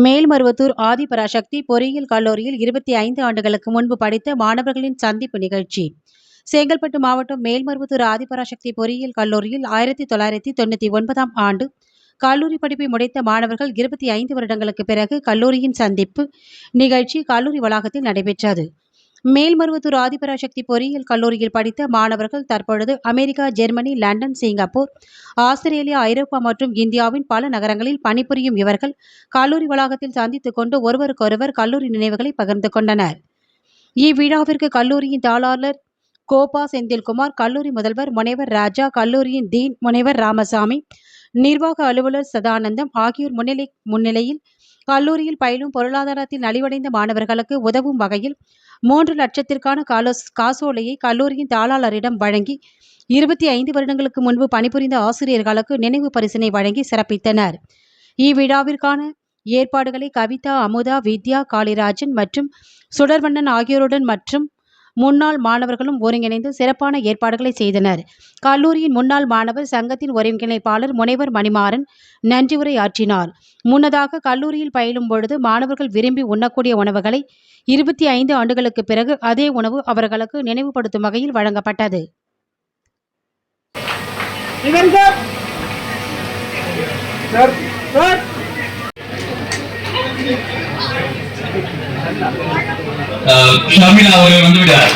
மேல்மருவத்தூர் ஆதிபராசக்தி பொறியியல் கல்லூரியில் 25 ஆண்டுகளுக்கு முன்பு படித்த மாணவர்களின் சந்திப்பு நிகழ்ச்சி. செங்கல்பட்டு மாவட்டம் மேல்மருவத்தூர் ஆதிபராசக்தி பொறியியல் கல்லூரியில் 1999 ஆண்டு கல்லூரி படிப்பை முடித்த மாணவர்கள் 25 வருடங்களுக்கு பிறகு கல்லூரியின் சந்திப்பு நிகழ்ச்சி கல்லூரி வளாகத்தில் நடைபெற்றது. மேல்மருவத்தூர் ஆதிபராசக்தி பொறியியல் கல்லூரியில் படித்த மாணவர்கள் தற்பொழுது America, Germany, London, Singapore, Australia, ஐரோப்பா மற்றும் இந்தியாவின் பல நகரங்களில் பணிபுரியும் இவர்கள் கல்லூரி வளாகத்தில் சந்தித்துக் கொண்டு ஒருவருக்கொருவர் கல்லூரி நினைவுகளை பகிர்ந்து கொண்டனர். இவ்விழாவிற்கு கல்லூரியின் தாளாளர் கோபா செந்தில்குமார், கல்லூரி முதல்வர் முனைவர் ராஜா, கல்லூரியின் டீன் முனைவர் ராமசாமி, நிர்வாக அலுவலர் சதானந்தம் ஆகியோர் முன்னிலையில் கல்லூரியில் பயிலும் பொருளாதாரத்தில் நலிவடைந்த மாணவர்களுக்கு உதவும் வகையில் 3 லட்சத்திற்கான காசோலையை கல்லூரியின் தாளாளரிடம் வழங்கி 25 வருடங்களுக்கு முன்பு பணிபுரிந்த ஆசிரியர்களுக்கு நினைவு பரிசினை வழங்கி சிறப்பித்தனர். இவ்விழாவிற்கான ஏற்பாடுகளை கவிதா, அமுதா, வித்யா, காளிராஜன் மற்றும் சுடர்வண்ணன் ஆகியோருடன் மற்றும் முன்னாள் மாணவர்களும் ஒருங்கிணைந்து சிறப்பான ஏற்பாடுகளை செய்தனர். கல்லூரியின் முன்னாள் மாணவர் சங்கத்தின் ஒருங்கிணைப்பாளர் முனைவர் மணிமாறன் நன்றி உரை ஆற்றினார். முன்னதாக கல்லூரியில் பயிலும் பொழுது மாணவர்கள் விரும்பி உண்ணக்கூடிய உணவுகளை 25 ஆண்டுகளுக்கு பிறகு அதே உணவு அவர்களுக்கு நினைவுபடுத்தும் வகையில் வழங்கப்பட்டது. ஷாமினா அவர்கள் வந்துவிட்டார்.